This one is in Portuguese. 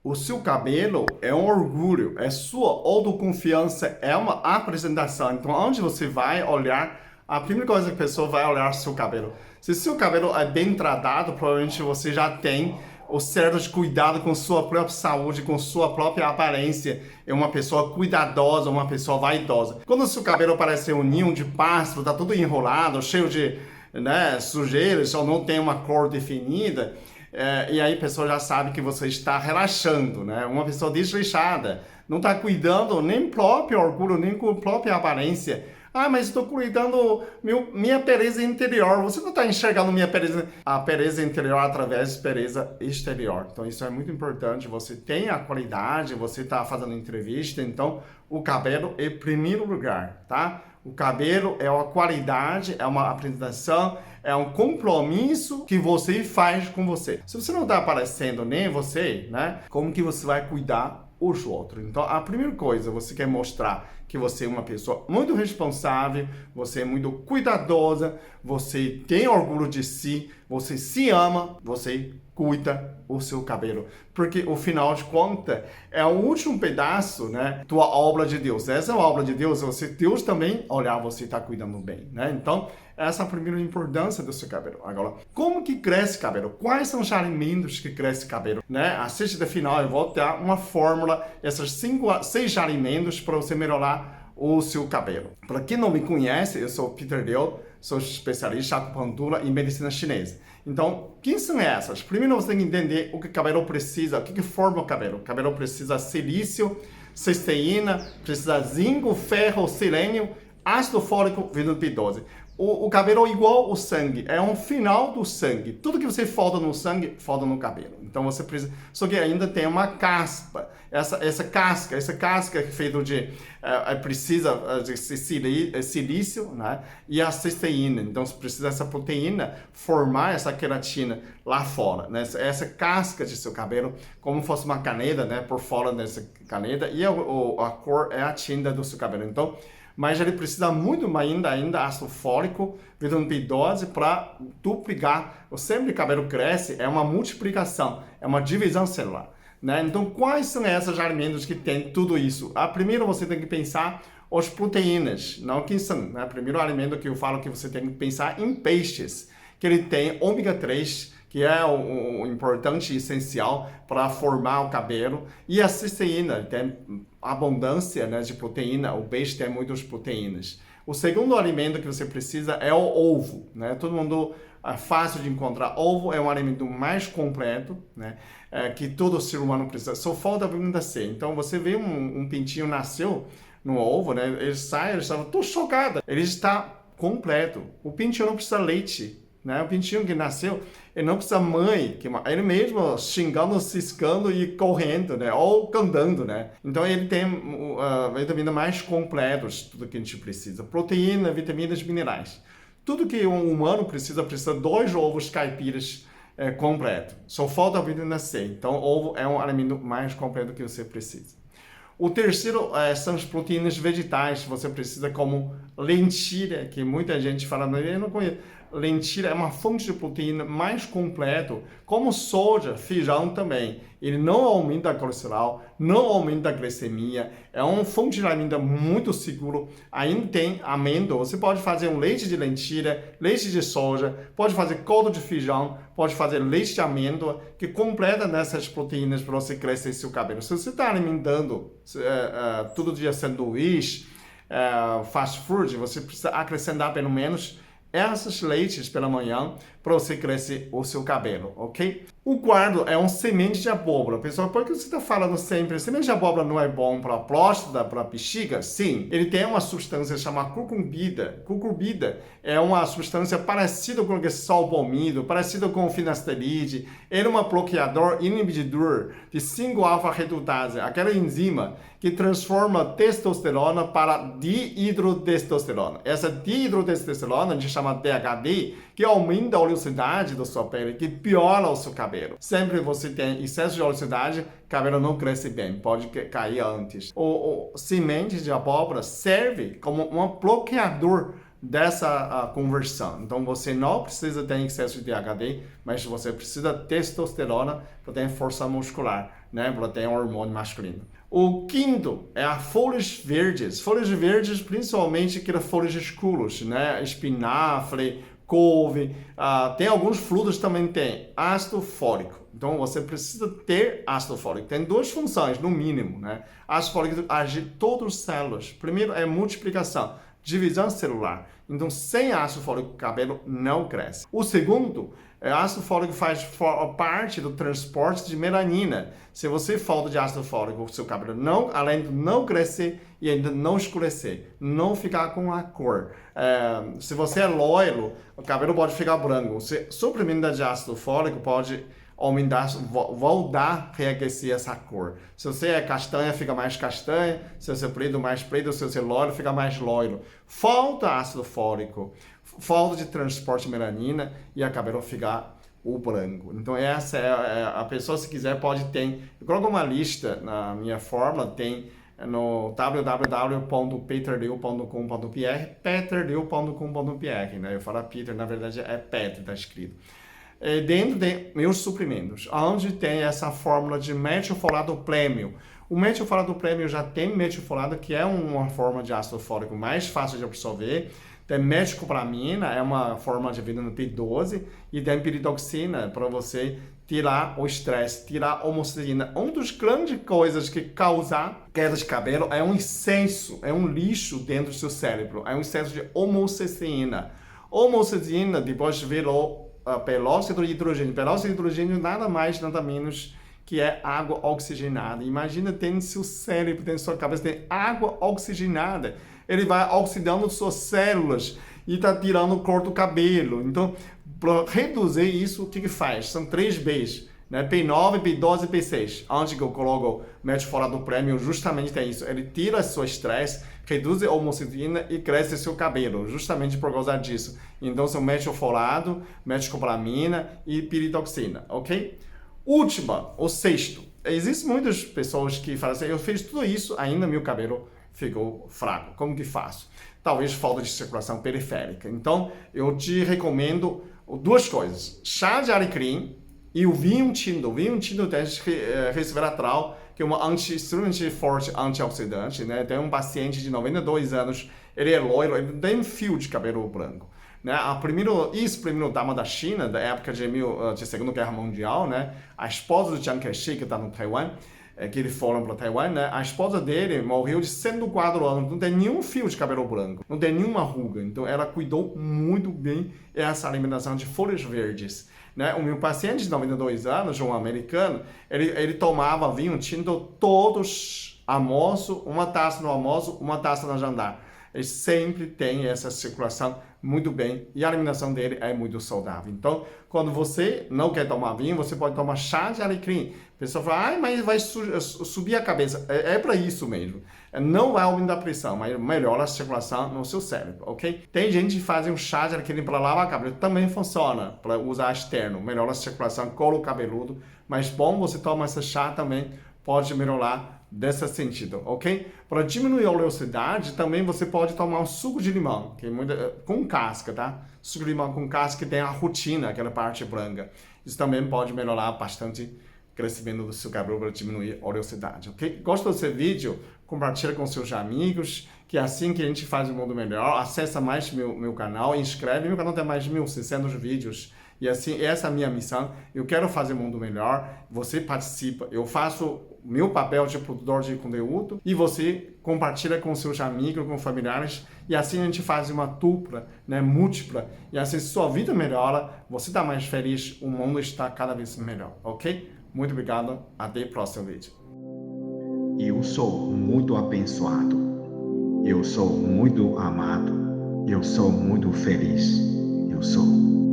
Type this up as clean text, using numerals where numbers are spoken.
O seu cabelo é um orgulho, é sua autoconfiança, é uma apresentação. Então, onde você vai olhar, a primeira coisa que a pessoa vai olhar é o seu cabelo. Se seu cabelo é bem tratado, provavelmente você já tem o certo de cuidado com sua própria saúde, com sua própria aparência. É uma pessoa cuidadosa, uma pessoa vaidosa. Quando o seu cabelo parece um ninho de pássaro, tá tudo enrolado, cheio de sujeira, só não tem uma cor definida, e aí a pessoa já sabe que você está relaxando, né? Uma pessoa desleixada, não está cuidando nem próprio orgulho, nem com a própria aparência. Ah, mas estou cuidando minha beleza interior. Você não está enxergando a beleza interior através da beleza exterior. Então isso é muito importante. Você tem a qualidade, você está fazendo entrevista, então o cabelo é em primeiro lugar, tá? O cabelo é uma qualidade, é uma apresentação, é um compromisso que você faz com você. Se você não está aparecendo nem você, né? Como que você vai cuidar os outros? Então, a primeira coisa, você quer mostrar que você é uma pessoa muito responsável, você é muito cuidadosa, você tem orgulho de si, você se ama, você cuida o seu cabelo. Porque, o final de contas, é o último pedaço, né, tua obra de Deus. Essa é a obra de Deus, Deus também olhar, você está cuidando bem, né? Então, essa é a primeira importância do seu cabelo. Agora, como que cresce cabelo? Quais são os alimentos que cresce cabelo? Né? Assiste até o final, eu vou dar uma fórmula, esses 5 a 6 alimentos para você melhorar o seu cabelo. Para quem não me conhece, eu sou Peter Liu, sou especialista em acupuntura e medicina chinesa. Então, quem são essas? Primeiro você tem que entender o que o cabelo precisa, o que forma o cabelo. O cabelo precisa silício, cisteína, precisa zinco, ferro, selênio, ácido fólico, vitamina B12. O cabelo é igual ao sangue, é um final do sangue. Tudo que você falta no sangue, falta no cabelo. Então você precisa. Só que ainda tem uma caspa. Essa casca é feita de. Precisa de silício, né? E a cisteína. Então você precisa dessa proteína formar essa queratina lá fora. Né? Essa casca de seu cabelo, como fosse uma caneta, né? Por fora dessa caneta. E a cor é a tinta do seu cabelo. Então. Mas ele precisa muito mais ainda ácido fólico, vitamina B12 para duplicar. Sempre que o cabelo cresce, é uma multiplicação, é uma divisão celular. Né? Então, quais são esses alimentos que têm tudo isso? Primeiro, você tem que pensar as proteínas, não que são. Né? Primeiro alimento que eu falo que você tem que pensar em peixes, que ele tem ômega 3, que é o importante e essencial para formar o cabelo, e a cisteína, tem abundância, né, de proteína, o peixe tem muitas proteínas. O segundo alimento que você precisa é o ovo, né? Todo mundo é fácil de encontrar. Ovo é um alimento mais completo, né, que todo ser humano precisa. Só falta a vitamina C. Então você vê um pintinho nasceu no ovo, né? Ele sai, ele estava todo chocado. Ele está completo. O pintinho não precisa leite. Né? O pintinho que nasceu, ele não precisa mãe, ele mesmo xingando, ciscando e correndo, né? Ou cantando, né? Então ele tem a vitamina mais completa de tudo que a gente precisa. Proteína, vitaminas, minerais. Tudo que um humano precisa 2 ovos caipiras completo. Só falta a vitamina C. Então ovo é um alimento mais completo que você precisa. O terceiro são as proteínas vegetais. Você precisa como lentilha, que muita gente fala, mas eu não conheço. Lentilha é uma fonte de proteína mais completa, como soja, feijão também. Ele não aumenta o colesterol, não aumenta a glicemia, é uma fonte de alimento muito seguro. Ainda tem amêndoa, você pode fazer um leite de lentilha, leite de soja, pode fazer caldo de feijão, pode fazer leite de amêndoa, que completa nessas proteínas para você crescer seu cabelo. Se você está alimentando todo dia sanduíche, fast food, você precisa acrescentar pelo menos essas leites pela manhã para você crescer o seu cabelo, ok? O quarto é um semente de abóbora. Pessoal, por que você está falando sempre? Semente de abóbora não é bom para a próstata, para a bexiga? Sim, ele tem uma substância chamada curcumida. Curcumida é uma substância parecida com o salpomido, parecida com o finasteride. Ele é um bloqueador inibidor de 5-alfa-redutase, aquela enzima que transforma testosterona para dihidrotestosterona. Essa dihidrotestosterona a gente chama DHT, que aumenta a oleosidade da sua pele, que piora o seu cabelo. Sempre você tem excesso de oleosidade, cabelo não cresce bem, pode cair antes. O semente de abóbora serve como um bloqueador dessa conversão. Então, você não precisa ter excesso de DHT, mas você precisa de testosterona para ter força muscular, né? Para ter um hormônio masculino. O quinto é as folhas verdes. Folhas verdes, principalmente aquelas folhas escuras, né? Espinafre, couve, tem alguns frutos também tem ácido fólico. Então você precisa ter ácido fólico. Tem duas funções, no mínimo, né? Ácido fólico age em todas as células. Primeiro é multiplicação, divisão celular. Então sem ácido fólico o cabelo não cresce. O segundo ácido fólico faz parte do transporte de melanina. Se você falta de ácido fólico, o seu cabelo não, além de não crescer e ainda não escurecer, não ficar com a cor. Se você é loiro, o cabelo pode ficar branco. Suplemento de ácido fólico pode aumentar, voltar a reaquecer essa cor. Se você é castanha, fica mais castanha. Se você é preto, mais preto. Se você é loiro, fica mais loiro. Falta ácido fólico, falta de transporte de melanina e a cabelo ficar o branco. Então essa a pessoa, se quiser, pode ter. Eu coloco uma lista na minha fórmula, tem no www.peterliu.com.br, peterliu.com.br, né? Eu falo Peter, na verdade é Peter, tá escrito. Dentro de meus suprimentos, onde tem essa fórmula de metilfolato prêmio. O metilfolato prêmio já tem metilfolato, que é uma forma de ácido fólico mais fácil de absorver. Tem metilcopramina, é uma forma de vitamina B12, e tem piridoxina para você tirar o estresse, tirar a homocisteína. Uma das grandes coisas que causa queda de cabelo é um excesso, é um lixo dentro do seu cérebro, é um excesso de homocisteína. Homocisteína, depois virou peróxido de hidrogênio. Peróxido de hidrogênio nada mais, nada menos que é água oxigenada. Imagina, tem no seu cérebro, tem na sua cabeça, tem água oxigenada. Ele vai oxidando suas células e está tirando o cor do cabelo. Então, para reduzir isso, o que faz? São 3 Bs, né? P9, P12 e P6. Onde que eu coloco o metilfolato prêmio, justamente tem isso. Ele tira seu estresse, reduz a homocisteína e cresce seu cabelo, justamente por causa disso. Então, são metilfolato, metilcopramina e piridoxina, ok? Última, o sexto. Existem muitas pessoas que falam assim, eu fiz tudo isso, ainda meu cabelo ficou fraco. Como que faço? Talvez falta de circulação periférica. Então, eu te recomendo 2 coisas. Chá de alecrim e o vinho tinto. O vinho tinto tem resveratrol, que é uma extremamente forte antioxidante, né? Tem um paciente de 92 anos, ele é loiro, ele não tem fio de cabelo branco. Né? Primeiro dama da China, da época de Segunda Guerra Mundial, né? A esposa do Chiang Kai-shek, que está no Taiwan, que eles foram para Taiwan, né? A esposa dele morreu de 104 anos, não tem nenhum fio de cabelo branco, não tem nenhuma ruga. Então ela cuidou muito bem dessa alimentação de folhas verdes. Né? O meu paciente de 92 anos, um americano, ele tomava vinho tinto todos almoço, uma taça no almoço, uma taça no jantar. Ele sempre tem essa circulação muito bem e a alimentação dele é muito saudável. Então, quando você não quer tomar vinho, você pode tomar chá de alecrim. A pessoa fala, mas vai subir a cabeça. É para isso mesmo. Não vai aumentar a pressão, mas melhora a circulação no seu cérebro, ok? Tem gente que faz um chá de alecrim para lavar cabelo. Também funciona para usar externo. Melhora a circulação, couro cabeludo. Mas bom, você toma esse chá também, pode melhorar desse sentido, ok? Para diminuir a oleosidade, também você pode tomar um suco de limão, que é com casca, tá? Suco de limão com casca que tem a rutina, aquela parte branca. Isso também pode melhorar bastante o crescimento do seu cabelo para diminuir a oleosidade, ok? Gostou desse vídeo? Compartilha com seus amigos, que é assim que a gente faz o mundo melhor. Acessa mais meu canal, inscreve. Meu canal tem mais de 1.600 vídeos. E assim, essa é a minha missão. Eu quero fazer o mundo melhor. Você participa. Eu faço meu papel de produtor de conteúdo e você compartilha com seus amigos, com familiares. E assim a gente faz uma dupla, né, múltipla. E assim sua vida melhora, você está mais feliz, o mundo está cada vez melhor, ok? Muito obrigado. Até o próximo vídeo. Eu sou muito abençoado. Eu sou muito amado. Eu sou muito feliz. Eu sou.